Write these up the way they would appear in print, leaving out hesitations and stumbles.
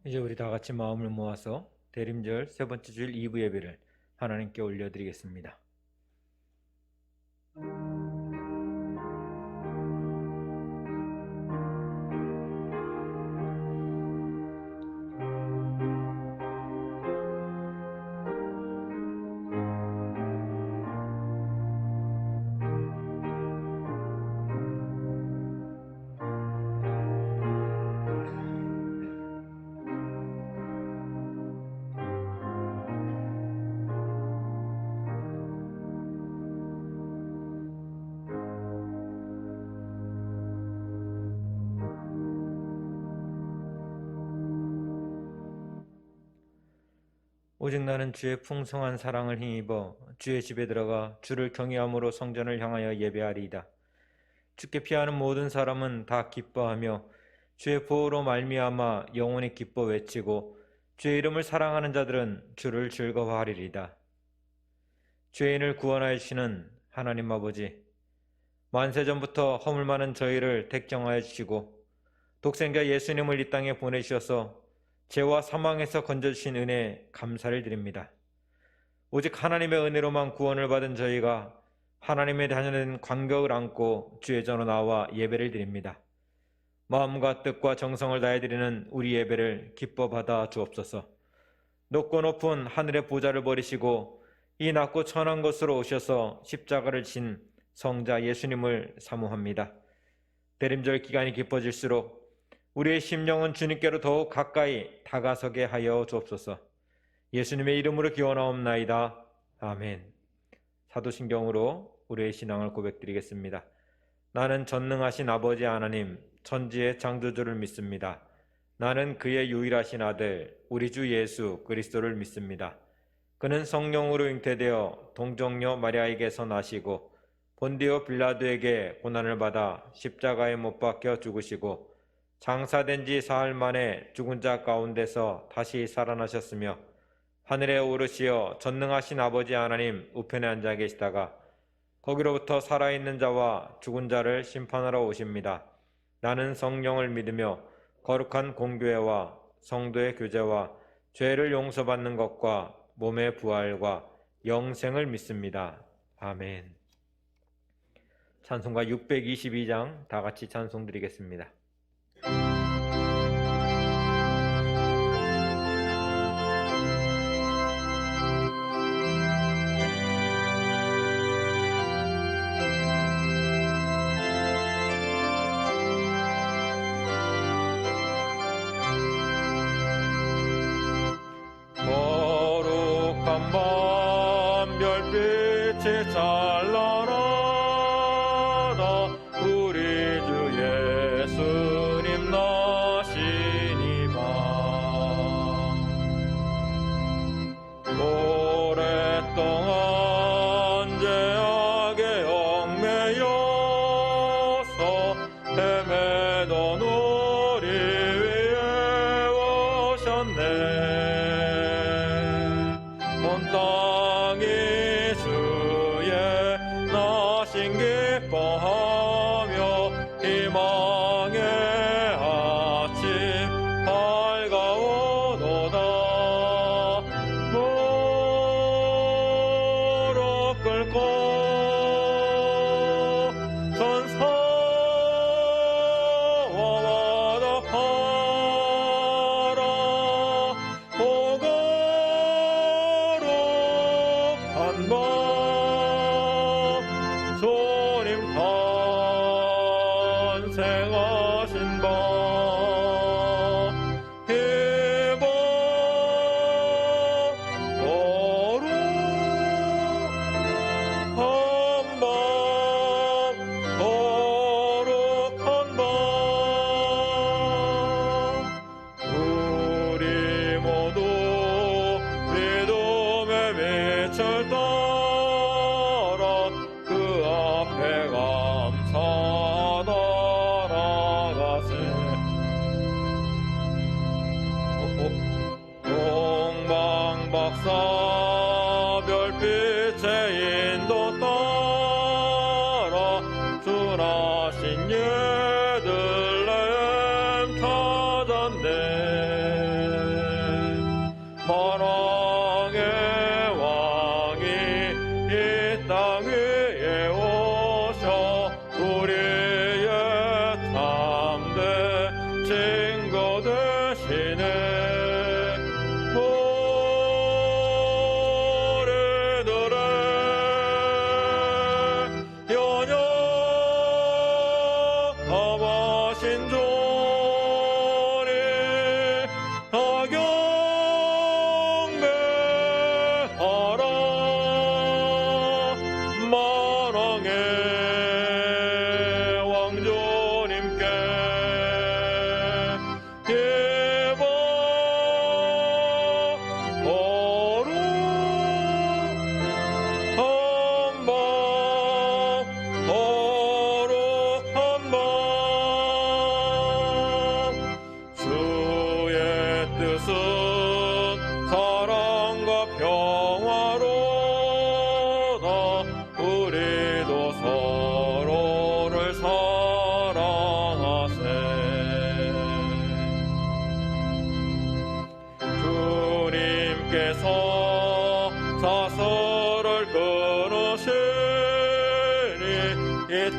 이제 우리 다 같이 마음을 모아서 대림절 세 번째 주일 2부 예배를 하나님께 올려드리겠습니다. 오직 나는 주의 풍성한 사랑을 힘입어 주의 집에 들어가 주를 경외함으로 성전을 향하여 예배하리이다. 주께 피하는 모든 사람은 다 기뻐하며 주의 보호로 말미암아 영원히 기뻐 외치고 주의 이름을 사랑하는 자들은 주를 즐거워하리이다. 죄인을 구원하여 주시는 하나님 아버지, 만세전부터 허물 많은 저희를 택정하여 주시고 독생자 예수님을 이 땅에 보내주셔서 죄와 사망에서 건져주신 은혜에 감사를 드립니다. 오직 하나님의 은혜로만 구원을 받은 저희가 하나님의 자녀된 관격을 안고 주의 전으로 나와 예배를 드립니다. 마음과 뜻과 정성을 다해 드리는 우리 예배를 기뻐 받아 주옵소서. 높고 높은 하늘의 보좌를 버리시고 이 낮고 천한 곳으로 오셔서 십자가를 진 성자 예수님을 사모합니다. 대림절 기간이 깊어질수록 우리의 심령은 주님께로 더욱 가까이 다가서게 하여 주옵소서. 예수님의 이름으로 기원하옵나이다. 아멘. 사도신경으로 우리의 신앙을 고백드리겠습니다. 나는 전능하신 아버지 하나님, 천지의 창조주를 믿습니다. 나는 그의 유일하신 아들, 우리 주 예수 그리스도를 믿습니다. 그는 성령으로 잉태되어 동정녀 마리아에게서 나시고 본디오 빌라도에게 고난을 받아 십자가에 못 박혀 죽으시고 장사된 지 사흘 만에 죽은 자 가운데서 다시 살아나셨으며 하늘에 오르시어 전능하신 아버지 하나님 우편에 앉아 계시다가 거기로부터 살아있는 자와 죽은 자를 심판하러 오십니다. 나는 성령을 믿으며 거룩한 공교회와 성도의 교제와 죄를 용서받는 것과 몸의 부활과 영생을 믿습니다. 아멘. 찬송가 622장 다 같이 찬송 드리겠습니다. 거룩한 밤 별빛이 찬란하다. 우리 주 예수님 나시니 밤 오랫동안 죄악에 얽매여서 헤매던 우리 위에 오셨네. 온 땅이 주의 나신 기뻐하며 희망의 아침 밝아오도다. 무릎 꿇고 천사와 화답하라. 거룩한 밤 주님 탄생하신 밤 희망 거룩한 밤 우리 모두 믿음의 빛을 따라 그 앞에 감사하다 나가세. 동방박사 별빛의 인도 따라 준하신 예들렘 찾았네.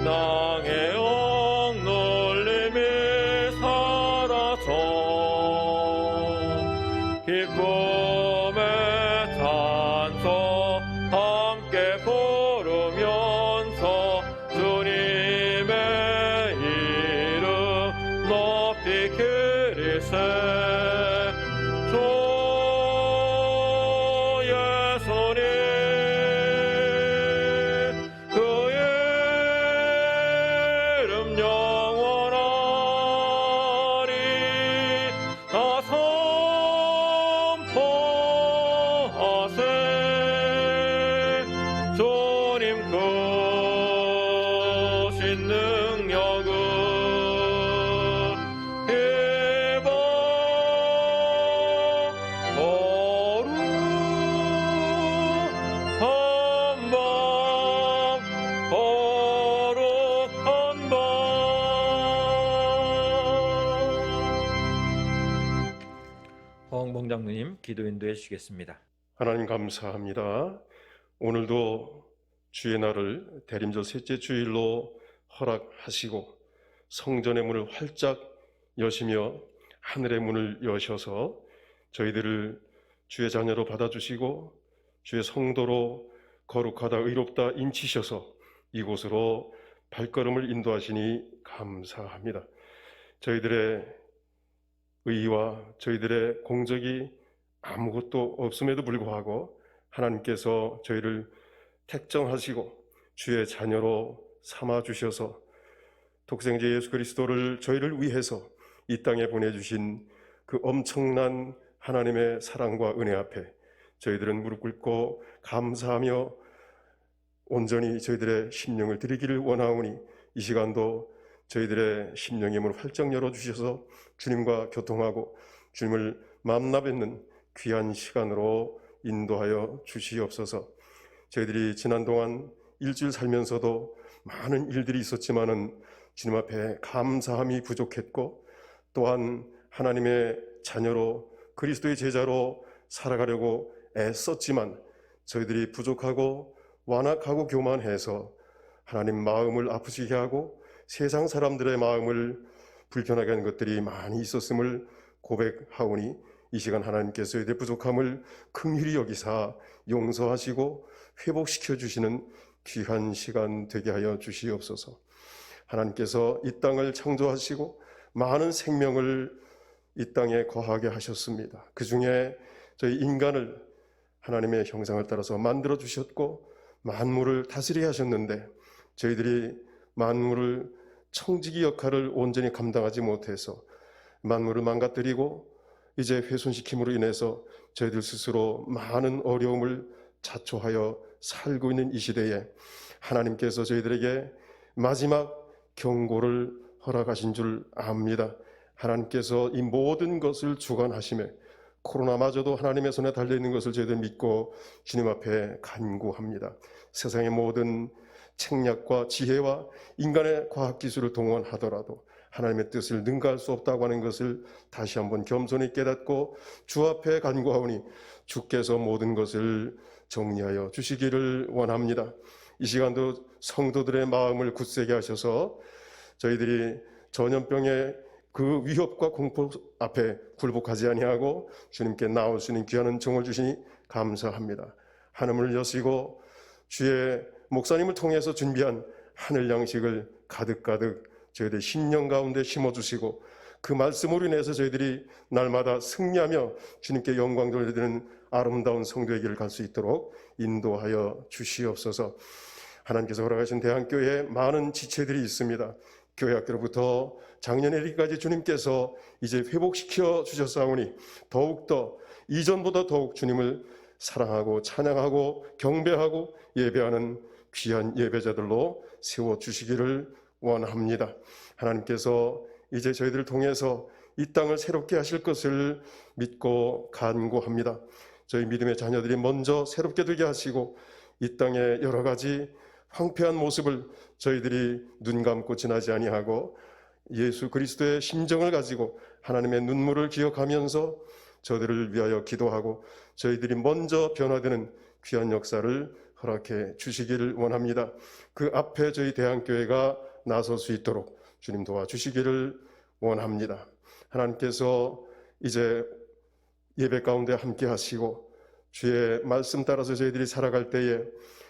땅의 억눌림이 사라져 기쁨의 찬송 함께 부르면서 주님의 이름 높이 기리세. 주 예수님 그의 이름 영원하리. 다 선포하세. 주님 크신 능력은 이방 거룩한 방. 허홍봉장로님 기도 인도해 주시겠습니다. 하나님 감사합니다. 오늘도 주의 날을 대림절 셋째 주일로 허락하시고 성전의 문을 활짝 여시며 하늘의 문을 여셔서 저희들을 주의 자녀로 받아주시고 주의 성도로 거룩하다 의롭다 인치셔서 이곳으로 발걸음을 인도하시니 감사합니다. 저희들의 의의와 저희들의 공적이 아무것도 없음에도 불구하고 하나님께서 저희를 택정하시고 주의 자녀로 삼아주셔서 독생자 예수 그리스도를 저희를 위해서 이 땅에 보내주신 그 엄청난 하나님의 사랑과 은혜 앞에 저희들은 무릎 꿇고 감사하며 온전히 저희들의 심령을 드리기를 원하오니 이 시간도 저희들의 심령의 문을 활짝 열어주셔서 주님과 교통하고 주님을 만나 뵙는 귀한 시간으로 인도하여 주시옵소서. 저희들이 지난 동안 일주일 살면서도 많은 일들이 있었지만은 주님 앞에 감사함이 부족했고 또한 하나님의 자녀로 그리스도의 제자로 살아가려고 애썼지만 저희들이 부족하고 완악하고 교만해서 하나님 마음을 아프시게 하고 세상 사람들의 마음을 불편하게 하는 것들이 많이 있었음을 고백하오니 이 시간 하나님께서 저희들의 부족함을 긍휼히 여기사 용서하시고 회복시켜 주시는 귀한 시간 되게 하여 주시옵소서. 하나님께서 이 땅을 창조하시고 많은 생명을 이 땅에 거하게 하셨습니다. 그 중에 저희 인간을 하나님의 형상을 따라서 만들어 주셨고 만물을 다스리게 하셨는데 저희들이 만물을 청지기 역할을 온전히 감당하지 못해서 만물을 망가뜨리고 이제 훼손시킴으로 인해서 저희들 스스로 많은 어려움을 자초하여 살고 있는 이 시대에 하나님께서 저희들에게 마지막 경고를 허락하신 줄 압니다. 하나님께서 이 모든 것을 주관하심에 코로나마저도 하나님의 손에 달려있는 것을 저희들 믿고 주님 앞에 간구합니다. 세상의 모든 책략과 지혜와 인간의 과학기술을 동원하더라도 하나님의 뜻을 능가할 수 없다고 하는 것을 다시 한번 겸손히 깨닫고 주 앞에 간구하오니 주께서 모든 것을 정리하여 주시기를 원합니다. 이 시간도 성도들의 마음을 굳세게 하셔서 저희들이 전염병에 그 위협과 공포 앞에 굴복하지 아니하고 주님께 나올 수 있는 귀한 은총을 주시니 감사합니다. 하늘을 여시고 주의 목사님을 통해서 준비한 하늘 양식을 가득가득 저희들 신령 가운데 심어주시고 그 말씀으로 인해서 저희들이 날마다 승리하며 주님께 영광 돌려드리는 아름다운 성도의 길을 갈 수 있도록 인도하여 주시옵소서. 하나님께서 허락하신 대한교회에 많은 지체들이 있습니다. 교회 학교로부터 작년에 이르기까지 주님께서 이제 회복시켜 주셨사오니 더욱더 이전보다 더욱 주님을 사랑하고 찬양하고 경배하고 예배하는 귀한 예배자들로 세워주시기를 원합니다. 하나님께서 이제 저희들을 통해서 이 땅을 새롭게 하실 것을 믿고 간구합니다. 저희 믿음의 자녀들이 먼저 새롭게 되게 하시고 이 땅의 여러 가지 황폐한 모습을 저희들이 눈 감고 지나지 아니하고 예수 그리스도의 심정을 가지고 하나님의 눈물을 기억하면서 저들을 위하여 기도하고 저희들이 먼저 변화되는 귀한 역사를 허락해 주시기를 원합니다. 그 앞에 저희 대한교회가 나설 수 있도록 주님 도와주시기를 원합니다. 하나님께서 이제 예배 가운데 함께 하시고 주의 말씀 따라서 저희들이 살아갈 때에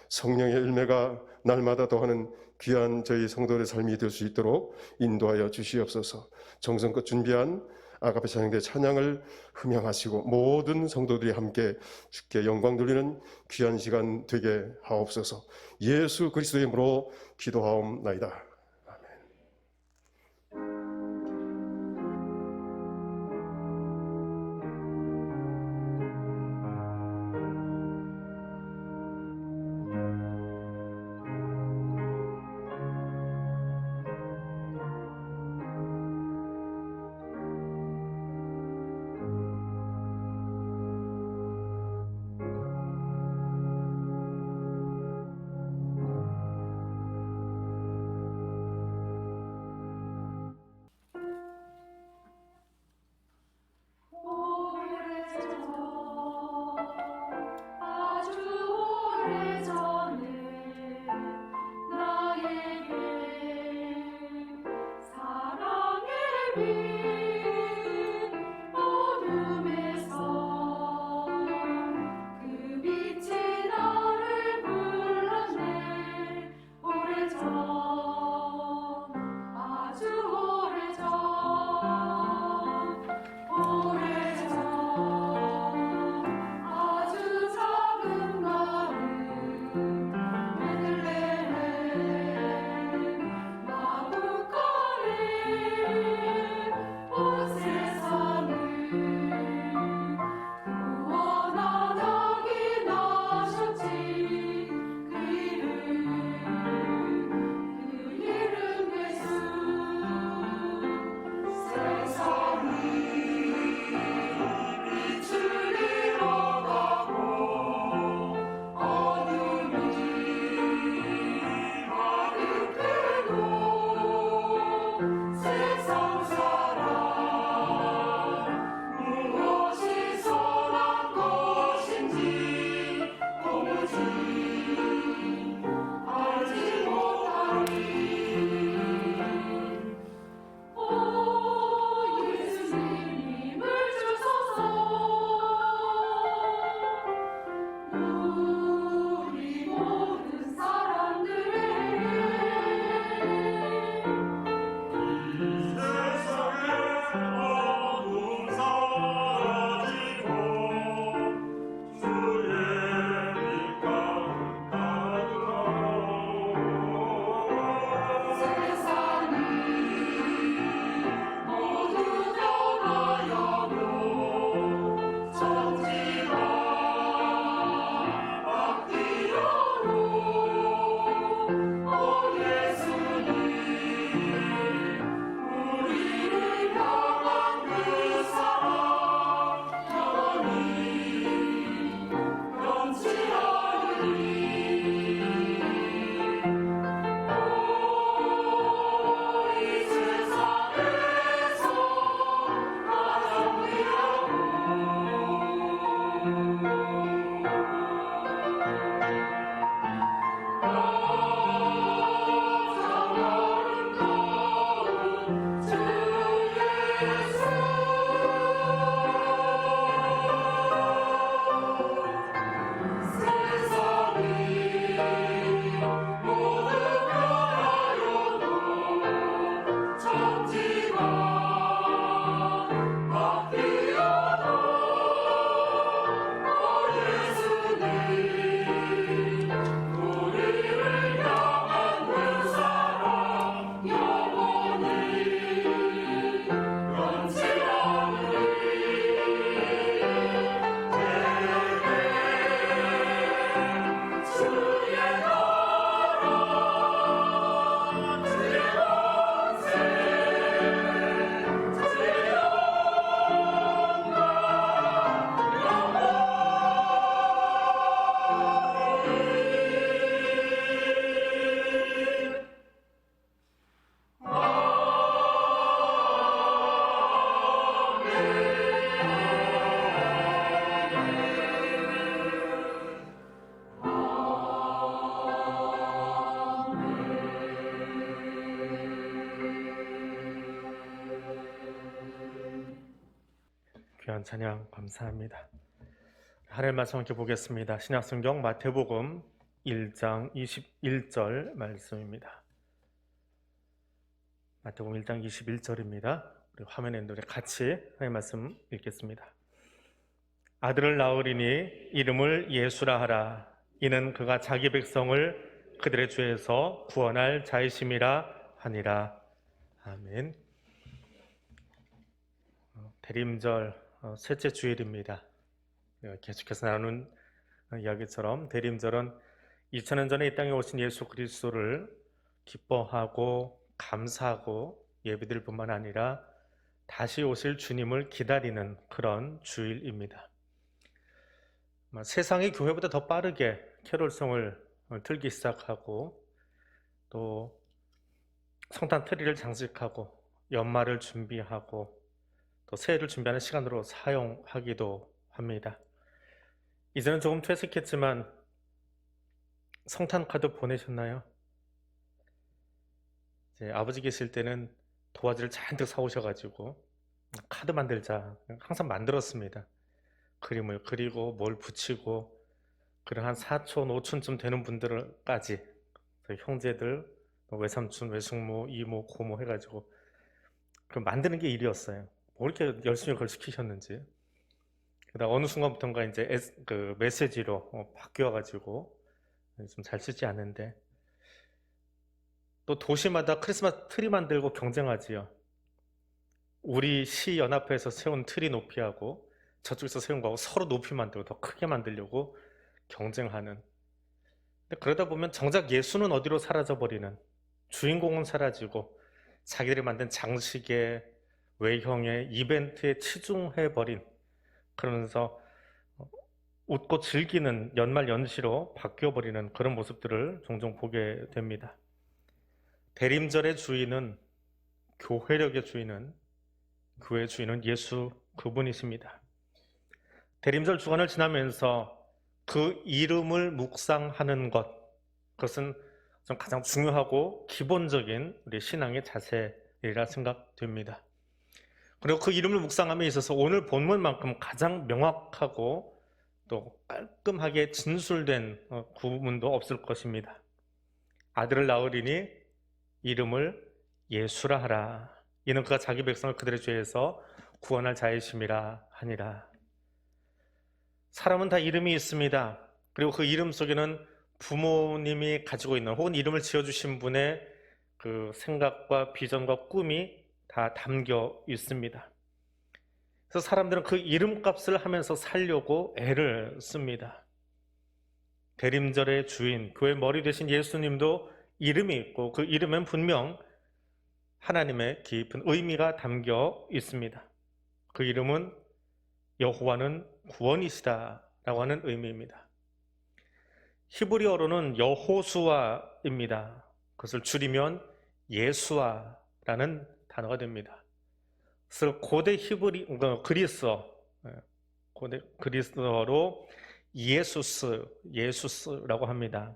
성령의 열매가 날마다 더하는 귀한 저희 성도의 삶이 될 수 있도록 인도하여 주시옵소서. 정성껏 준비한 아가페 찬양대 찬양을 흠양하시고 모든 성도들이 함께 주께 영광 돌리는 귀한 시간 되게 하옵소서. 예수 그리스도의 이름으로 기도하옵나이다. 귀한 찬양 감사합니다. 하나님 말씀 함께 보겠습니다. 신약성경 마태복음 1장 21절 말씀입니다. 마태복음 1장 21절입니다. 우리 화면에 있는 우리 같이 하나님 말씀 읽겠습니다. 아들을 낳으리니 이름을 예수라 하라. 이는 그가 자기 백성을 그들의 죄에서 구원할 자이심이라 하니라. 아멘. 대림절 셋째 주일입니다. 계속해서 나누는 이야기처럼 대림절은 2000년 전에 이 땅에 오신 예수 그리스도를 기뻐하고 감사하고 예배드릴 뿐만 아니라 다시 오실 주님을 기다리는 그런 주일입니다. 세상의 교회보다 더 빠르게 캐롤송을 틀기 시작하고 또 성탄 트리를 장식하고 연말을 준비하고 또 새해를 준비하는 시간으로 사용하기도 합니다. 이제는 조금 퇴색했지만 성탄 카드 보내셨나요? 이제 아버지 계실 때는 도화지를 잔뜩 사오셔가지고 카드 만들자 항상 만들었습니다. 그림을 그리고 뭘 붙이고 그런 한 4촌, 5촌쯤 되는 분들까지 형제들, 외삼촌, 외숙모, 이모, 고모 해가지고 그 만드는 게 일이었어요. 뭐 이렇게 열심히 그걸 시키셨는지. 그다음 어느 순간부터인가 이제 그 메시지로 바뀌어가지고 좀 잘 쓰지 않는데 또 도시마다 크리스마스 트리 만들고 경쟁하지요. 우리 시 연합회에서 세운 트리 높이하고 저쪽에서 세운 거하고 서로 높이 만들고 더 크게 만들려고 경쟁하는. 근데 그러다 보면 정작 예수는 어디로 사라져버리는, 주인공은 사라지고 자기들이 만든 장식에 외형에 이벤트에 치중해버린, 그러면서 웃고 즐기는 연말 연시로 바뀌어버리는 그런 모습들을 종종 보게 됩니다. 대림절의 주인은, 교회력의 주인은, 교회의 주인은 예수 그분이십니다. 대림절 주간을 지나면서 그 이름을 묵상하는 것, 그것은 좀 가장 중요하고 기본적인 우리 신앙의 자세이라 생각됩니다. 그리고 그 이름을 묵상함에 있어서 오늘 본문만큼 가장 명확하고 또 깔끔하게 진술된 구문도 없을 것입니다. 아들을 낳으리니 이름을 예수라 하라. 이는 그가 자기 백성을 그들의 죄에서 구원할 자이심이라 하니라. 사람은 다 이름이 있습니다. 그리고 그 이름 속에는 부모님이 가지고 있는 혹은 이름을 지어주신 분의 그 생각과 비전과 꿈이 다 담겨 있습니다. 그래서 사람들은 그 이름값을 하면서 살려고 애를 씁니다. 대림절의 주인, 교회 머리 되신 예수님도 이름이 있고 그 이름엔 분명 하나님의 깊은 의미가 담겨 있습니다. 그 이름은 여호와는 구원이시다라고 하는 의미입니다. 히브리어로는 여호수아입니다. 그것을 줄이면 예수아라는 단어가 됩니다. 그래서 고대 고대 그리스어로 예수스라고 합니다.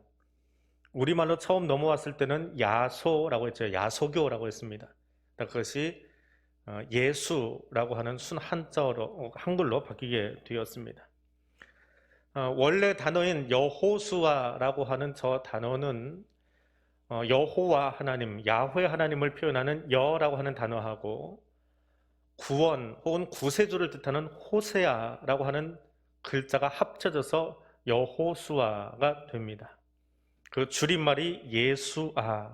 우리말로 처음 넘어왔을 때는 야소라고 했죠. 야소교라고 했습니다. 그것이 예수라고 하는 순 한자어로 한글로 바뀌게 되었습니다. 원래 단어인 여호수아라고 하는 저 단어는 여호와 하나님, 야훼 하나님을 표현하는 여라고 하는 단어하고 구원 혹은 구세주를 뜻하는 호세아라고 하는 글자가 합쳐져서 여호수아가 됩니다. 그 줄임말이 예수아이지요.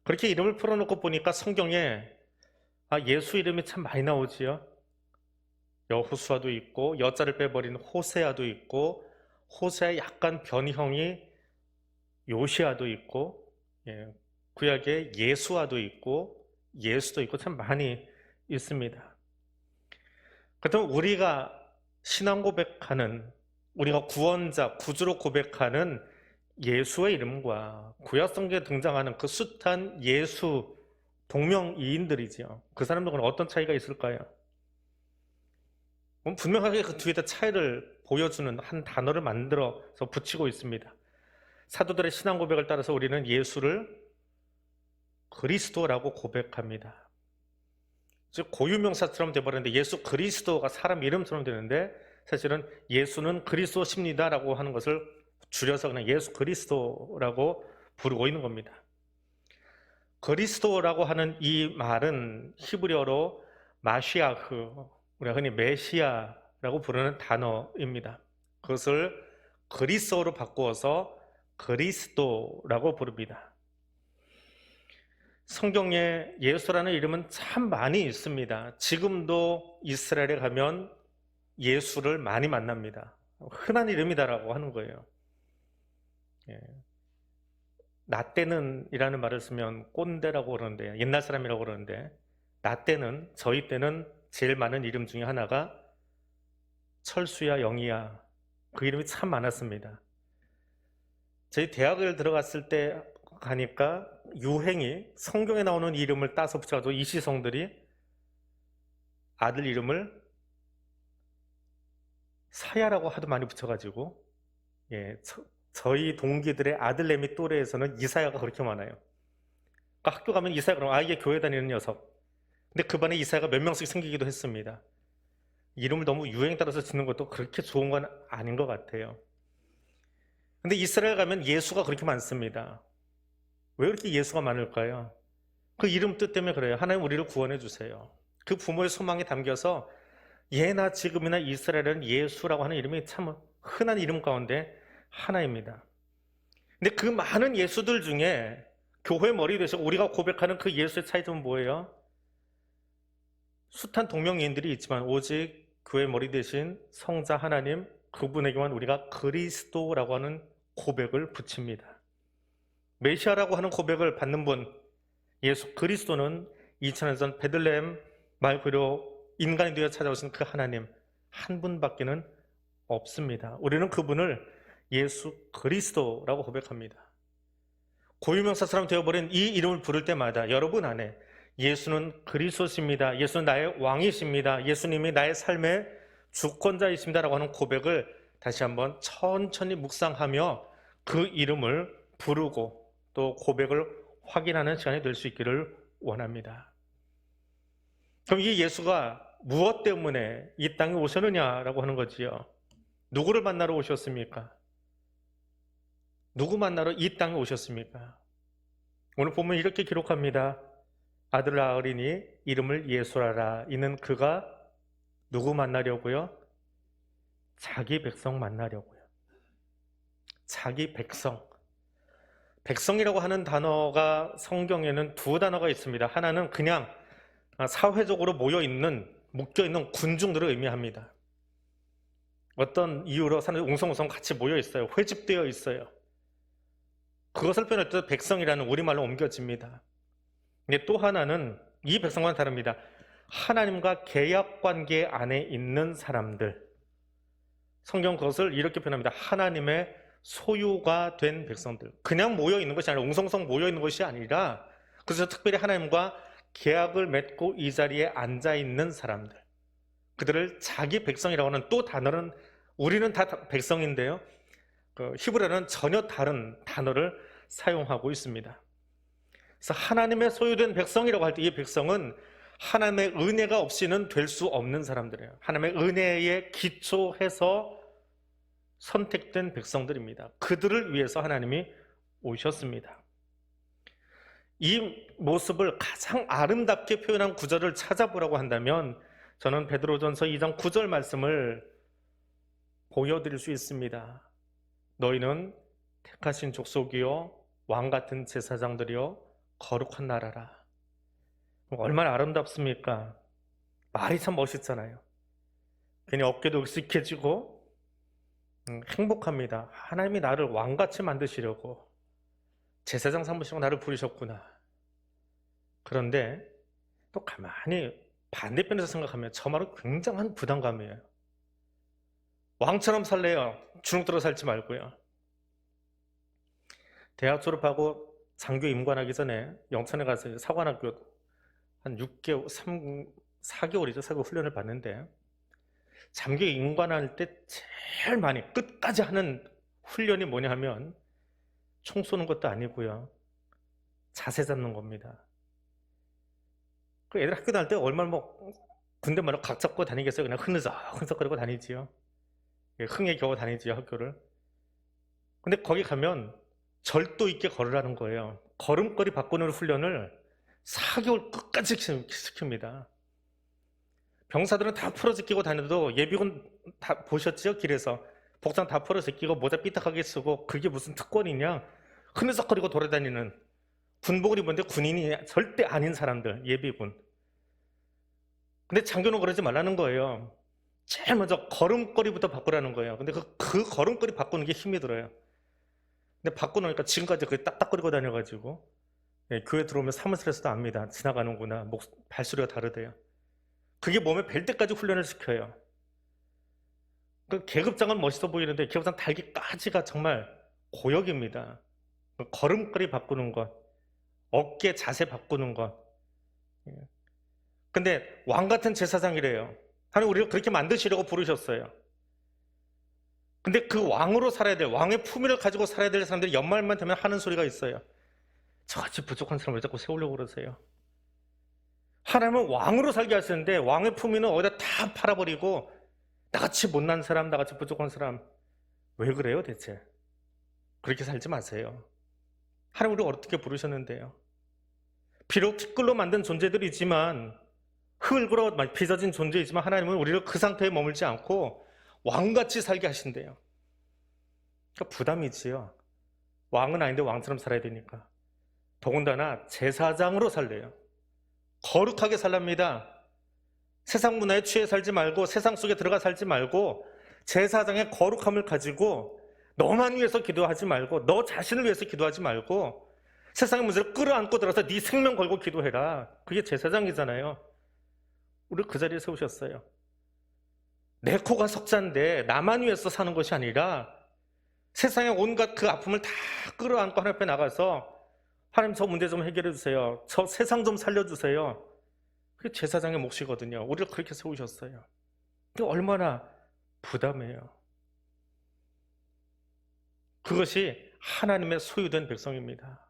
그렇게 이름을 풀어놓고 보니까 성경에 예수 이름이 참 많이 나오지요. 여호수아도 있고 여자를 빼버린 호세아도 있고 호세아의 약간 변형이 요시아도 있고 구약에 예수아도 있고 예수도 있고 참 많이 있습니다. 그렇다면 우리가 신앙 고백하는, 우리가 구원자, 구주로 고백하는 예수의 이름과 구약성경에 등장하는 그 숱한 예수 동명이인들이지요. 그 사람들은 어떤 차이가 있을까요? 분명하게 그 뒤에다 차이를 보여주는 한 단어를 만들어서 붙이고 있습니다. 사도들의 신앙 고백을 따라서 우리는 예수를 그리스도라고 고백합니다. 즉 고유명사처럼 돼버렸는데 예수 그리스도가 사람 이름처럼 되는데 사실은 예수는 그리스도십니다라고 하는 것을 줄여서 그냥 예수 그리스도라고 부르고 있는 겁니다. 그리스도라고 하는 이 말은 히브리어로 마시아흐, 우리가 흔히 메시아라고 부르는 단어입니다. 그것을 그리스어로 바꾸어서 그리스도라고 부릅니다. 성경에 예수라는 이름은 참 많이 있습니다. 지금도 이스라엘에 가면 예수를 많이 만납니다. 흔한 이름이다라고 하는 거예요. 예. 나 때는 이라는 말을 쓰면 꼰대라고 그러는데, 옛날 사람이라고 그러는데, 나 때는, 저희 때는 제일 많은 이름 중에 하나가 철수야, 영희야. 그 이름이 참 많았습니다. 저희 대학을 들어갔을 때 가니까 유행이 성경에 나오는 이름을 따서 붙여가지고 이시성들이 아들 이름을 사야라고 하도 많이 붙여가지고, 예, 저희 동기들의 아들내미 또래에서는 이사야가 그렇게 많아요. 그러니까 학교 가면 이사야 그러면 아, 이게 교회 다니는 녀석. 근데 그 반에 이사야가 몇 명씩 생기기도 했습니다. 이름을 너무 유행 따라서 짓는 것도 그렇게 좋은 건 아닌 것 같아요. 근데 이스라엘 가면 예수가 그렇게 많습니다. 왜 그렇게 예수가 많을까요? 그 이름 뜻 때문에 그래요. 하나님 우리를 구원해 주세요. 그 부모의 소망이 담겨서 예나 지금이나 이스라엘은 예수라고 하는 이름이 참 흔한 이름 가운데 하나입니다. 근데 그 많은 예수들 중에 교회 머리 되시고 우리가 고백하는 그 예수의 차이점은 뭐예요? 숱한 동명이인들이 있지만 오직 교회 머리 되신 성자 하나님, 그분에게만 우리가 그리스도라고 하는 고백을 붙입니다. 메시아라고 하는 고백을 받는 분, 예수 그리스도는 2000년 전 베들레헴 말고로 인간이 되어 찾아오신 그 하나님 한 분밖에는 없습니다. 우리는 그분을 예수 그리스도라고 고백합니다. 고유명사처럼 되어버린 이 이름을 부를 때마다 여러분 안에 예수는 그리스도십니다. 예수는 나의 왕이십니다. 예수님이 나의 삶의 주권자이십니다. 라고 하는 고백을 다시 한번 천천히 묵상하며 그 이름을 부르고 또 고백을 확인하는 시간이 될 수 있기를 원합니다. 그럼 이 예수가 무엇 때문에 이 땅에 오셨느냐라고 하는 거지요. 누구를 만나러 오셨습니까? 누구 만나러 이 땅에 오셨습니까? 오늘 보면 이렇게 기록합니다. 아들 낳으리니 이름을 예수라라. 이는 그가 누구 만나려고요? 자기 백성 만나려고요. 자기 백성. 백성이라고 하는 단어가 성경에는 두 단어가 있습니다. 하나는 그냥 사회적으로 묶여있는 군중들을 의미합니다. 어떤 이유로 사람들이 웅성웅성 같이 모여 있어요. 회집되어 있어요. 그것을 표현할 때 백성이라는 우리말로 옮겨집니다. 근데 또 하나는 이 백성과는 다릅니다. 하나님과 계약 관계 안에 있는 사람들. 성경 그것을 이렇게 표현합니다. 하나님의 소유가 된 백성들. 그냥 모여 있는 것이 아니라 웅성웅성 모여 있는 것이 아니라 그래서 특별히 하나님과 계약을 맺고 이 자리에 앉아 있는 사람들. 그들을 자기 백성이라고 하는 또 단어는 우리는 다 백성인데요. 히브리어는 전혀 다른 단어를 사용하고 있습니다. 그래서 하나님의 소유된 백성이라고 할 때 이 백성은 하나님의 은혜가 없이는 될 수 없는 사람들이에요. 하나님의 은혜에 기초해서 선택된 백성들입니다. 그들을 위해서 하나님이 오셨습니다. 이 모습을 가장 아름답게 표현한 구절을 찾아보라고 한다면 저는 베드로전서 2장 9절 말씀을 보여드릴 수 있습니다. 너희는 택하신 족속이요 왕같은 제사장들이요 거룩한 나라라. 얼마나 아름답습니까? 말이 참 멋있잖아요. 괜히 어깨도 으쓱해지고 행복합니다. 하나님이 나를 왕같이 만드시려고 제사장 삼으시고 나를 부르셨구나. 그런데 또 가만히 반대편에서 생각하면 저 말은 굉장한 부담감이에요. 왕처럼 살래요. 주눅들어 살지 말고요. 대학 졸업하고 장교 임관하기 전에 영천에 가서 사관학교 한 6개월, 4개월이죠. 4개월 훈련을 받는데 장교 임관할 때 제일 많이 끝까지 하는 훈련이 뭐냐 하면 총 쏘는 것도 아니고요. 자세 잡는 겁니다. 그 애들 학교 다닐 때 얼마나 뭐 군대 말로 각 잡고 다니겠어요? 그냥 흔적흔적거리고 다니지요. 예, 흥에 겨워 다니지요, 학교를. 근데 거기 가면 절도 있게 걸으라는 거예요. 걸음걸이 바꾸는 훈련을 4개월 끝까지 시킵니다. 병사들은 다 풀어제끼고 다녀도 예비군 다 보셨죠? 길에서 복장 다 풀어제끼고 모자 삐딱하게 쓰고 그게 무슨 특권이냐? 흐느적거리고 돌아다니는 군복을 입었는데 군인이 절대 아닌 사람들, 예비군. 근데 장교는 그러지 말라는 거예요. 제일 먼저 걸음걸이부터 바꾸라는 거예요. 근데 그 걸음걸이 바꾸는 게 힘이 들어요. 근데 바꾸놓으니까 지금까지 그게 딱딱거리고 다녀가지고 예, 교회 들어오면 사무실에서도 압니다. 지나가는구나. 발소리가 다르대요. 그게 몸에 뵐 때까지 훈련을 시켜요. 그 계급장은 멋있어 보이는데 계급장 달기까지가 정말 고역입니다. 걸음걸이 바꾸는 것, 어깨 자세 바꾸는 것. 예. 근데 왕 같은 제사장이래요. 하나님 우리를 그렇게 만드시려고 부르셨어요. 근데 그 왕으로 살아야 돼. 왕의 품위를 가지고 살아야 될 사람들이 연말만 되면 하는 소리가 있어요. 저같이 부족한 사람을 자꾸 세우려고 그러세요. 하나님은 왕으로 살게 하시는데 왕의 품위는 어디다 다 팔아버리고 나같이 못난 사람, 나같이 부족한 사람 왜 그래요 대체? 그렇게 살지 마세요. 하나님 우리를 어떻게 부르셨는데요? 비록 티끌로 만든 존재들이지만 흙으로 빚어진 존재이지만 하나님은 우리를 그 상태에 머물지 않고 왕같이 살게 하신대요. 그러니까 부담이지요. 왕은 아닌데 왕처럼 살아야 되니까. 더군다나 제사장으로 살래요. 거룩하게 살랍니다. 세상 문화에 취해 살지 말고 세상 속에 들어가 살지 말고 제사장의 거룩함을 가지고 너만 위해서 기도하지 말고 너 자신을 위해서 기도하지 말고 세상의 문제를 끌어안고 들어서 네 생명 걸고 기도해라. 그게 제사장이잖아요. 우리를 그 자리에 세우셨어요. 내 코가 석자인데 나만 위해서 사는 것이 아니라 세상의 온갖 그 아픔을 다 끌어안고 하나님 앞에 나가서 하나님 저 문제 좀 해결해 주세요. 저 세상 좀 살려주세요. 그게 제사장의 몫이거든요. 우리를 그렇게 세우셨어요. 그게 얼마나 부담이에요. 그것이 하나님의 소유된 백성입니다.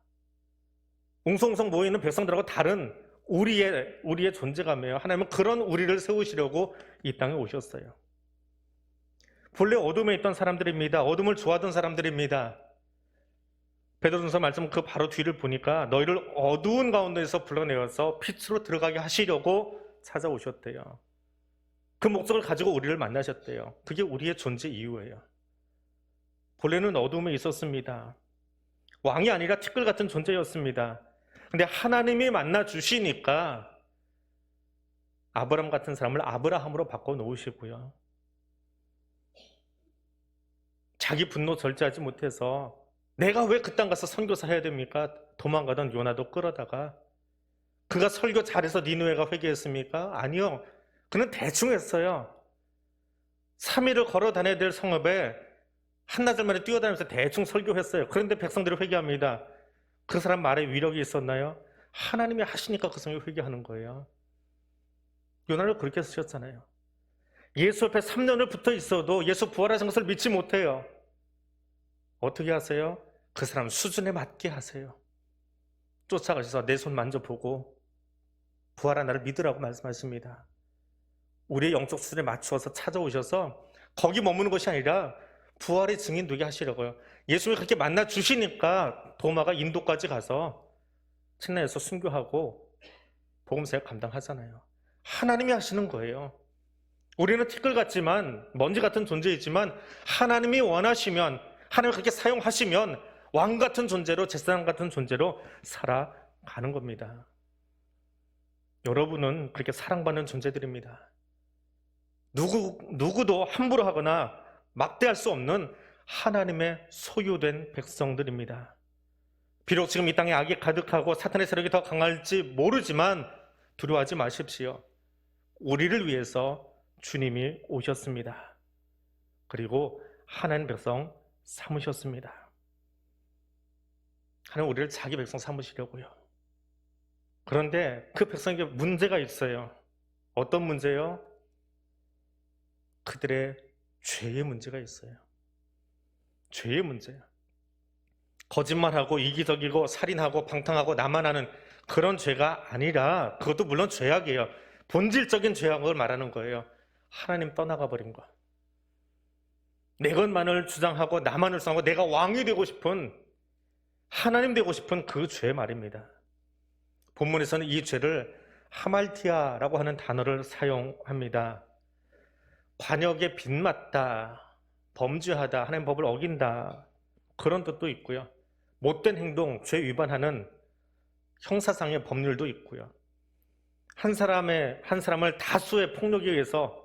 웅성웅성 모이는 백성들하고 다른 우리의 존재감이에요. 하나님은 그런 우리를 세우시려고 이 땅에 오셨어요. 본래 어둠에 있던 사람들입니다. 어둠을 좋아하던 사람들입니다. 베드로전서 말씀 그 바로 뒤를 보니까 너희를 어두운 가운데에서 불러내어서 빛으로 들어가게 하시려고 찾아오셨대요. 그 목적을 가지고 우리를 만나셨대요. 그게 우리의 존재 이유예요. 본래는 어둠에 있었습니다. 왕이 아니라 티끌 같은 존재였습니다. 근데 하나님이 만나 주시니까 아브라함 같은 사람을 아브라함으로 바꿔 놓으시고요. 자기 분노 절제하지 못해서 내가 왜 그 땅 가서 선교사 해야 됩니까? 도망가던 요나도 끌어다가 그가 설교 잘해서 니느웨가 회개했습니까? 아니요. 그는 대충 했어요. 3일을 걸어 다녀야 될 성읍에 한나절 만에 뛰어다니면서 대충 설교했어요. 그런데 백성들이 회개합니다. 그 사람 말에 위력이 있었나요? 하나님이 하시니까 그 성이 회개하는 거예요. 요나를 그렇게 쓰셨잖아요. 예수 옆에 3년을 붙어 있어도 예수 부활하신 것을 믿지 못해요. 어떻게 하세요? 그 사람 수준에 맞게 하세요. 쫓아가셔서 내 손 만져보고 부활한 나를 믿으라고 말씀하십니다. 우리의 영적 수준에 맞추어서 찾아오셔서 거기 머무는 것이 아니라 부활의 증인 되게 하시려고요. 예수님이 그렇게 만나 주시니까 도마가 인도까지 가서 침례에서 순교하고 복음사역 감당하잖아요. 하나님이 하시는 거예요. 우리는 티끌 같지만 먼지 같은 존재이지만 하나님이 원하시면 하나님이 그렇게 사용하시면 왕 같은 존재로 제사장 같은 존재로 살아가는 겁니다. 여러분은 그렇게 사랑받는 존재들입니다. 누구도 함부로 하거나 막대할 수 없는 하나님의 소유된 백성들입니다. 비록 지금 이 땅에 악이 가득하고 사탄의 세력이 더 강할지 모르지만 두려워하지 마십시오. 우리를 위해서 주님이 오셨습니다. 그리고 하나님 백성 삼으셨습니다. 하나님 우리를 자기 백성 삼으시려고요. 그런데 그 백성에게 문제가 있어요. 어떤 문제요? 그들의 죄의 문제가 있어요. 죄의 문제예요. 거짓말하고 이기적이고 살인하고 방탕하고 나만하는 그런 죄가 아니라, 그것도 물론 죄악이에요. 본질적인 죄악을 말하는 거예요. 하나님 떠나가 버린 거. 내 것만을 주장하고 나만을 주장하고 내가 왕이 되고 싶은, 하나님 되고 싶은 그 죄 말입니다. 본문에서는 이 죄를 하말티아라고 하는 단어를 사용합니다. 관역에 빗맞다, 범죄하다, 하나님 법을 어긴다, 그런 뜻도 있고요. 못된 행동, 죄 위반하는 형사상의 법률도 있고요. 한 사람을 다수의 폭력에 의해서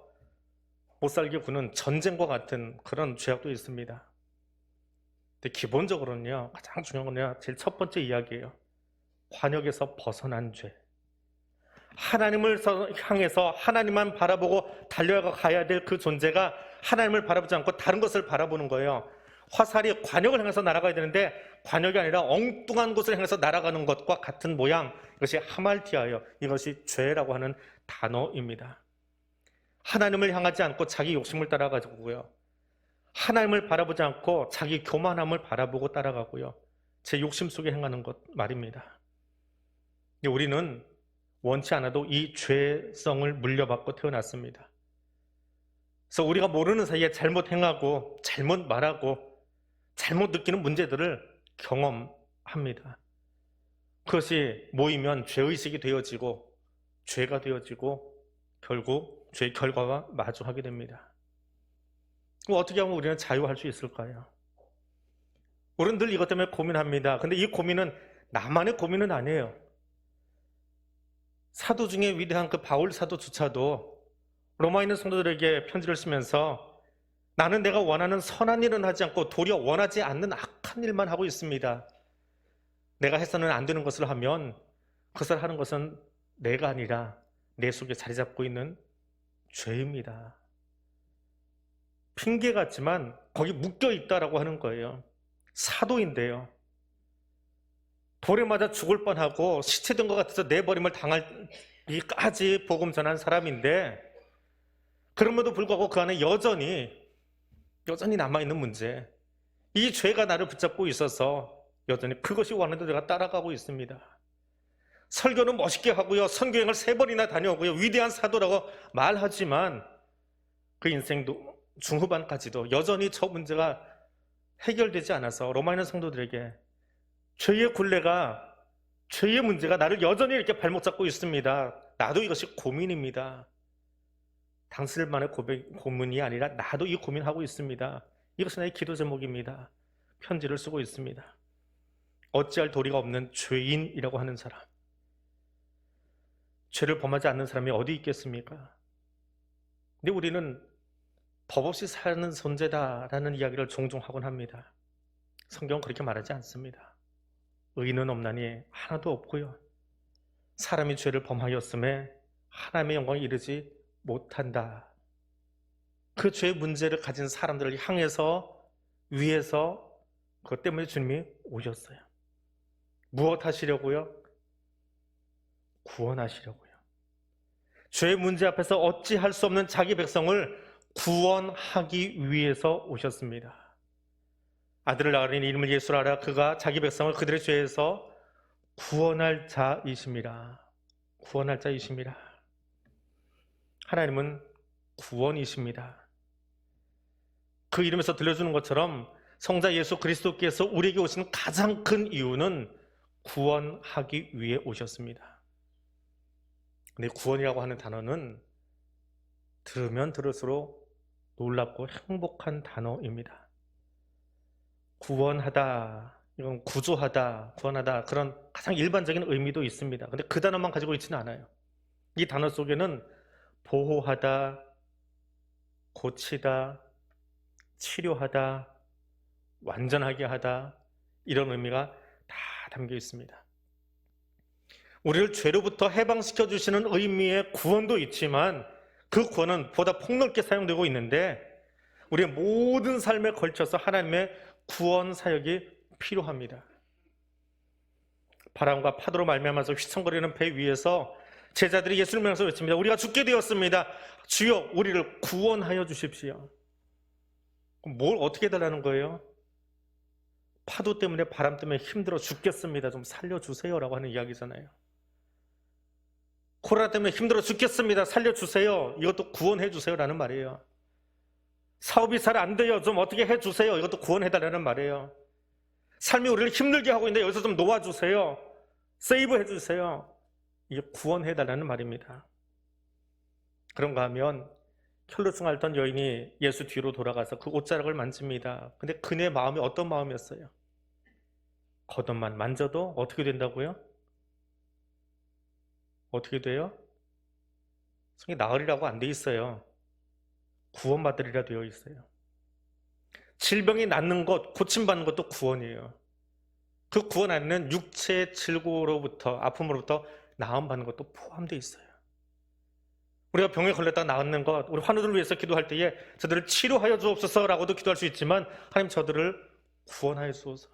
못 살게 구는 전쟁과 같은 그런 죄악도 있습니다. 근데 기본적으로는요, 가장 중요한 건요, 제일 첫 번째 이야기예요. 관역에서 벗어난 죄. 하나님을 향해서 하나님만 바라보고 달려가야 될 그 존재가 하나님을 바라보지 않고 다른 것을 바라보는 거예요. 화살이 관역을 향해서 날아가야 되는데 관역이 아니라 엉뚱한 곳을 향해서 날아가는 것과 같은 모양, 이것이 하말티아예요. 이것이 죄라고 하는 단어입니다. 하나님을 향하지 않고 자기 욕심을 따라가고요. 하나님을 바라보지 않고 자기 교만함을 바라보고 따라가고요. 제 욕심 속에 행하는 것 말입니다. 우리는 원치 않아도 이 죄성을 물려받고 태어났습니다. 그래서 우리가 모르는 사이에 잘못 행하고 잘못 말하고 잘못 느끼는 문제들을 경험합니다. 그것이 모이면 죄의식이 되어지고 죄가 되어지고 결국 죄의 결과가 마주하게 됩니다. 그럼 어떻게 하면 우리는 자유할 수 있을까요? 우리는 늘 이것 때문에 고민합니다. 근데 이 고민은 나만의 고민은 아니에요. 사도 중에 위대한 그 바울 사도조차도 로마에 있는 성도들에게 편지를 쓰면서 나는 내가 원하는 선한 일은 하지 않고 도리어 원하지 않는 악한 일만 하고 있습니다. 내가 해서는 안 되는 것을 하면 그것을 하는 것은 내가 아니라 내 속에 자리 잡고 있는 죄입니다. 핑계 같지만 거기 묶여 있다라고 하는 거예요. 사도인데요. 돌에 맞아 죽을 뻔하고 시체된 것 같아서 내버림을 당할까지 복음 전한 사람인데, 그럼에도 불구하고 그 안에 여전히 남아있는 문제, 이 죄가 나를 붙잡고 있어서 여전히 그것이 원하는 대로 내가 따라가고 있습니다. 설교는 멋있게 하고요, 선교행을 3번이나 다녀오고요, 위대한 사도라고 말하지만 그 인생도 중후반까지도 여전히 저 문제가 해결되지 않아서 로마에 있는 성도들에게 죄의 굴레가, 죄의 문제가 나를 여전히 이렇게 발목 잡고 있습니다. 나도 이것이 고민입니다. 당신만의 고민이 아니라 나도 이 고민하고 있습니다. 이것이 나의 기도 제목입니다. 편지를 쓰고 있습니다. 어찌할 도리가 없는 죄인이라고 하는 사람. 죄를 범하지 않는 사람이 어디 있겠습니까? 근데 우리는 법 없이 사는 존재다라는 이야기를 종종 하곤 합니다. 성경은 그렇게 말하지 않습니다. 의인은 없나니 하나도 없고요. 사람이 죄를 범하였음에 하나님의 영광에 이르지 못한다. 그 죄의 문제를 가진 사람들을 향해서, 위해서, 그것 때문에 주님이 오셨어요. 무엇 하시려고요? 구원하시려고요. 죄의 문제 앞에서 어찌할 수 없는 자기 백성을 구원하기 위해서 오셨습니다. 아들을 낳으리니 이름을 예수라 하라. 그가 자기 백성을 그들의 죄에서 구원할 자이심이라. 구원할 자이심이라. 하나님은 구원이십니다. 그 이름에서 들려주는 것처럼 성자 예수 그리스도께서 우리에게 오신 가장 큰 이유는 구원하기 위해 오셨습니다. 근데 구원이라고 하는 단어는 들으면 들을수록 놀랍고 행복한 단어입니다. 구원하다, 이건 구조하다, 구원하다, 그런 가장 일반적인 의미도 있습니다. 근데 그 단어만 가지고 있지는 않아요. 이 단어 속에는 보호하다, 고치다, 치료하다, 완전하게 하다, 이런 의미가 다 담겨 있습니다. 우리를 죄로부터 해방시켜 주시는 의미의 구원도 있지만 그 구원은 보다 폭넓게 사용되고 있는데 우리의 모든 삶에 걸쳐서 하나님의 구원 사역이 필요합니다. 바람과 파도로 말미암아서 휘청거리는 배 위에서 제자들이 예수를 명해서 외칩니다. 우리가 죽게 되었습니다. 주여 우리를 구원하여 주십시오. 뭘 어떻게 해달라는 거예요? 파도 때문에, 바람 때문에 힘들어 죽겠습니다. 좀 살려주세요 라고 하는 이야기잖아요. 코로나 때문에 힘들어 죽겠습니다. 살려주세요. 이것도 구원해 주세요라는 말이에요. 사업이 잘 안 돼요. 좀 어떻게 해주세요. 이것도 구원해달라는 말이에요. 삶이 우리를 힘들게 하고 있는데 여기서 좀 놓아주세요. 세이브 해주세요. 이게 구원해달라는 말입니다. 그런가 하면 혈루증 앓던 여인이 예수 뒤로 돌아가서 그 옷자락을 만집니다. 근데 그녀의 마음이 어떤 마음이었어요? 겉옷만 만져도 어떻게 된다고요? 어떻게 돼요? 성이 나으리라고 안 돼 있어요. 구원받으리라 되어 있어요. 질병이 낫는 것, 고침받는 것도 구원이에요. 그 구원 안에는 육체의 질고로부터, 아픔으로부터 나음받는 것도 포함되어 있어요. 우리가 병에 걸렸다 나았는 것, 우리 환우들을 위해서 기도할 때에 저들을 치료하여 주옵소서라고도 기도할 수 있지만 하나님 저들을 구원하여 주옵소서.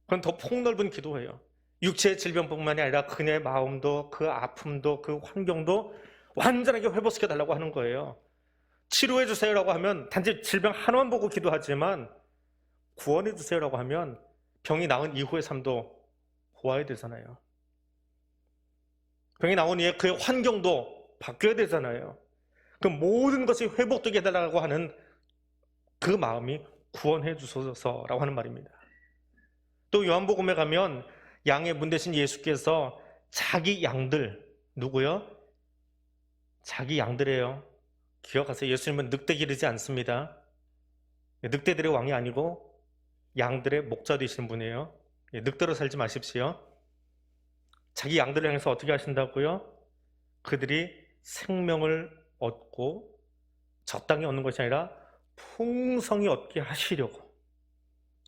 그건 더 폭넓은 기도예요. 육체의 질병뿐만이 아니라 그녀의 마음도, 그 아픔도, 그 환경도 완전하게 회복시켜 달라고 하는 거예요. 치료해 주세요라고 하면 단지 질병 하나만 보고 기도하지만 구원해 주세요라고 하면 병이 나은 이후의 삶도 보아야 되잖아요. 병이 나온 이후에 그의 환경도 바뀌어야 되잖아요. 그 모든 것이 회복되게 해달라고 하는 그 마음이 구원해 주소서라고 하는 말입니다. 또 요한복음에 가면 양의 문 대신 예수께서 자기 양들, 누구요? 자기 양들이에요. 기억하세요. 예수님은 늑대 기르지 않습니다. 늑대들의 왕이 아니고 양들의 목자 되시는 분이에요. 늑대로 살지 마십시오. 자기 양들을 향해서 어떻게 하신다고요? 그들이 생명을 얻고 적당히 얻는 것이 아니라 풍성히 얻게 하시려고.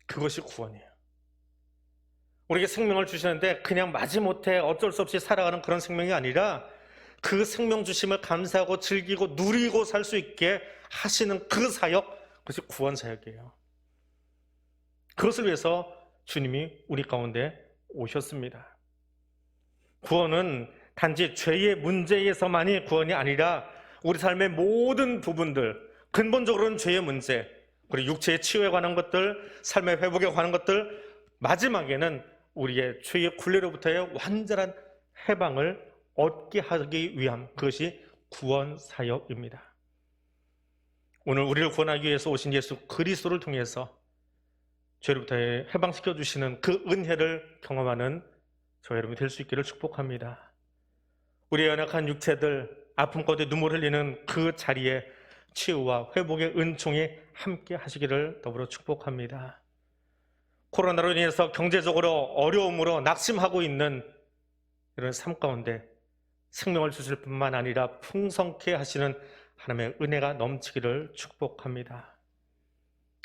그것이 구원이에요. 우리에게 생명을 주시는데 그냥 마지못해 어쩔 수 없이 살아가는 그런 생명이 아니라 그 생명 주심을 감사하고 즐기고 누리고 살 수 있게 하시는 그 사역, 그것이 구원 사역이에요. 그것을 위해서 주님이 우리 가운데 오셨습니다. 구원은 단지 죄의 문제에서만이 구원이 아니라 우리 삶의 모든 부분들, 근본적으로는 죄의 문제, 그리고 육체의 치유에 관한 것들, 삶의 회복에 관한 것들, 마지막에는 우리의 죄의 굴레로부터의 완전한 해방을 얻게 하기 위함, 그것이 구원 사역입니다. 오늘 우리를 구원하기 위해서 오신 예수 그리스도를 통해서 죄로부터 해방시켜 주시는 그 은혜를 경험하는 저 여러분이 될 수 있기를 축복합니다. 우리의 연약한 육체들, 아픔 가운데 눈물 흘리는 그 자리에 치유와 회복의 은총이 함께 하시기를 더불어 축복합니다. 코로나로 인해서 경제적으로 어려움으로 낙심하고 있는 이런 삶 가운데 생명을 주실 뿐만 아니라 풍성케 하시는 하나님의 은혜가 넘치기를 축복합니다.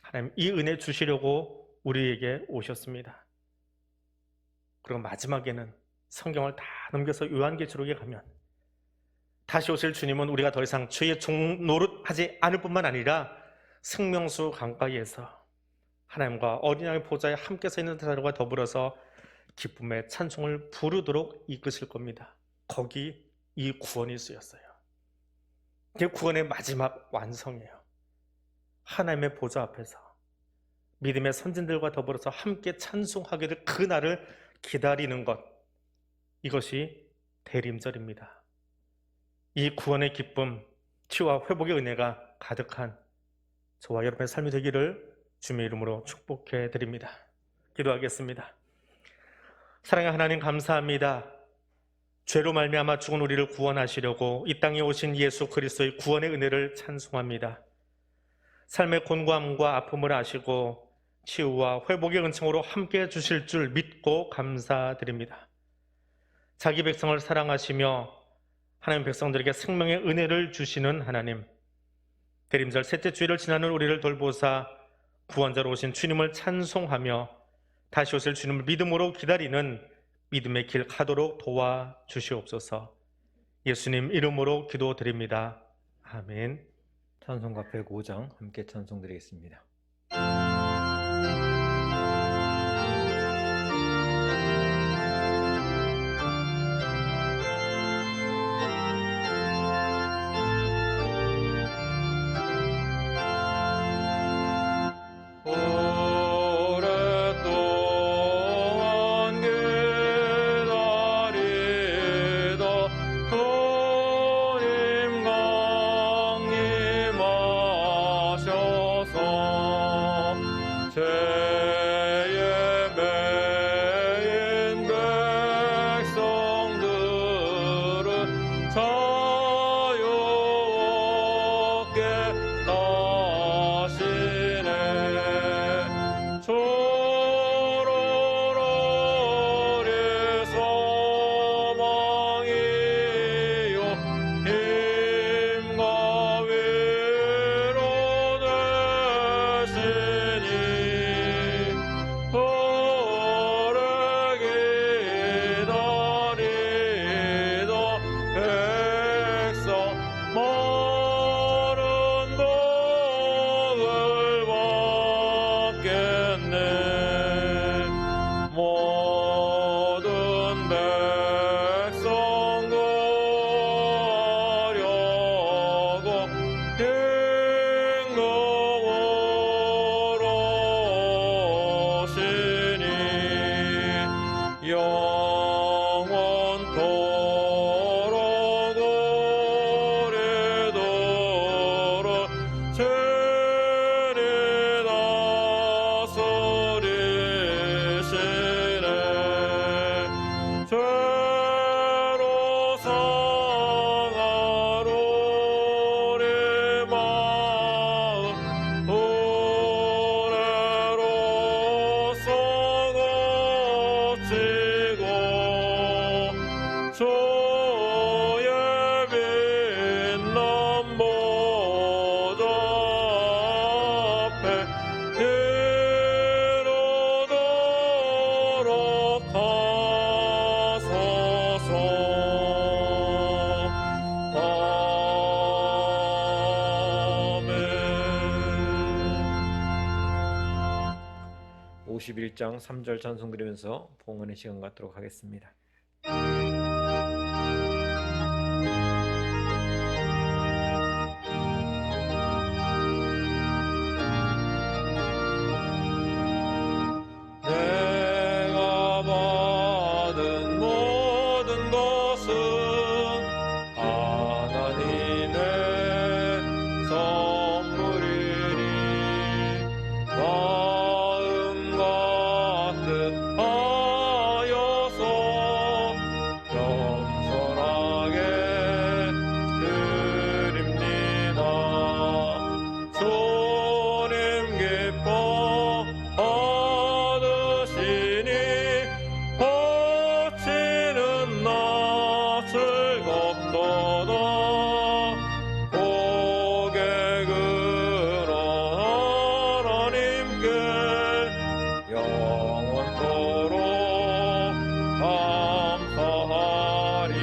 하나님, 이 은혜 주시려고 우리에게 오셨습니다. 그리고 마지막에는 성경을 다 넘겨서 요한계시록에 가면 다시 오실 주님은 우리가 더 이상 죄의 종 노릇하지 않을 뿐만 아니라 생명수 강가에서 하나님과 어린 양의 보좌에 함께 서 있는 자들과 더불어서 기쁨의 찬송을 부르도록 이끄실 겁니다. 거기 이 구원이 쓰였어요. 이게 구원의 마지막 완성이에요. 하나님의 보좌 앞에서 믿음의 선진들과 더불어서 함께 찬송하게 될 그날을 기다리는 것, 이것이 대림절입니다. 이 구원의 기쁨, 치유와 회복의 은혜가 가득한 저와 여러분의 삶이 되기를 주님의 이름으로 축복해 드립니다. 기도하겠습니다. 사랑의 하나님, 감사합니다. 죄로 말미암아 죽은 우리를 구원하시려고 이 땅에 오신 예수 그리스도의 구원의 은혜를 찬송합니다. 삶의 곤고함과 아픔을 아시고 치유와 회복의 은총으로 함께 해주실 줄 믿고 감사드립니다. 자기 백성을 사랑하시며 하나님 백성들에게 생명의 은혜를 주시는 하나님, 대림절 셋째 주일을 지나는 우리를 돌보사 구원자로 오신 주님을 찬송하며 다시 오실 주님을 믿음으로 기다리는 믿음의 길 가도록 도와주시옵소서. 예수님 이름으로 기도드립니다. 아멘. 찬송가 105장 함께 찬송드리겠습니다. 오랫동안 기다리다 함께 하시네. 주로로리 소망이요 힘과 위로 되시니 오래 기다리던 백성 많은 복을 받겠네. 모든 백성 구하려고 뜬금으로 오시니 영원토록 오래도록 죄를 다스리시네. 죄로 상할 우리 마음 은혜로서 고치고 주의 빛난 보좌 앞에 이르도록 하소서. 아멘. 51장 3절 찬송 드리면서 봉헌의 시간 갖도록 하겠습니다. 내가 받은 모든 것은 하나님의 선물이니 마음과 뜻하여서 겸손하게 드립니다. 주님 기뻐하시니 바치는 나 즐겁도다. 고객으로 하나님께 영원토록 감사하리.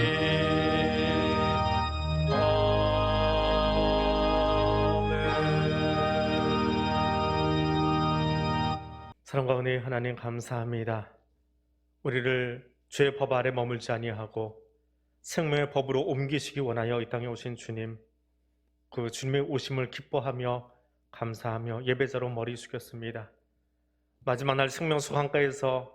아멘. 사랑과 은혜의 하나님 감사합니다. 우리를 죄의 법 아래 머물지 아니하고 생명의 법으로 옮기시기 원하여 이 땅에 오신 주님, 그 주님의 오심을 기뻐하며 감사하며 예배자로 머리 숙였습니다. 마지막 날 생명수 강가에서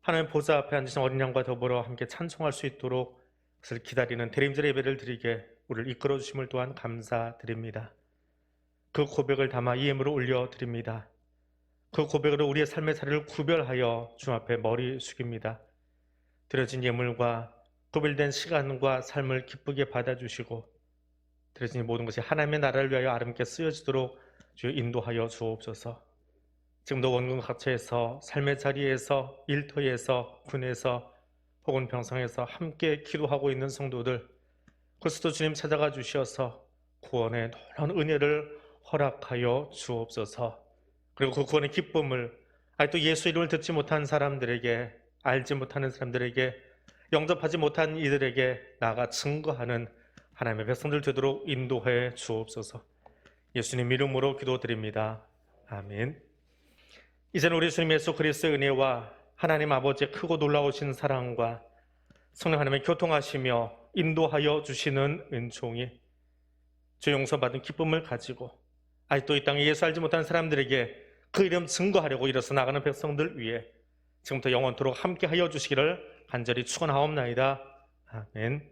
하나님 보좌 앞에 앉으신 어린 양과 더불어 함께 찬송할 수 있도록 그것을 기다리는 대림절 예배를 드리게 우리를 이끌어 주심을 또한 감사드립니다. 그 고백을 담아 이 예물을 올려드립니다. 그 고백으로 우리의 삶의 자리를 구별하여 주 앞에 머리 숙입니다. 드려진 예물과 구별된 시간과 삶을 기쁘게 받아주시고 드려진 모든 것이 하나님의 나라를 위하여 아름답게 쓰여지도록 주 인도하여 주옵소서. 지금도 원군 각처에서 삶의 자리에서 일터에서 군에서 혹은 병상에서 함께 기도하고 있는 성도들, 그리스도 주님 찾아가 주셔서 구원의 놀라운 은혜를 허락하여 주옵소서. 그리고 그 구원의 기쁨을 아직도 예수 이름을 듣지 못한 사람들에게, 알지 못하는 사람들에게, 영접하지 못한 이들에게 나아가 증거하는 하나님의 백성들 되도록 인도해 주옵소서. 예수님 이름으로 기도드립니다. 아멘. 이제는 우리 주님 예수 그리스도의 은혜와 하나님 아버지의 크고 놀라우신 사랑과 성령 하나님의 교통하시며 인도하여 주시는 은총이 죄 용서받은 기쁨을 가지고 아직도 이 땅에 예수 알지 못한 사람들에게 그 이름 증거하려고 일어서 나가는 백성들 위해 지금부터 영원토록 함께하여 주시기를 간절히 축원하옵나이다. 아멘.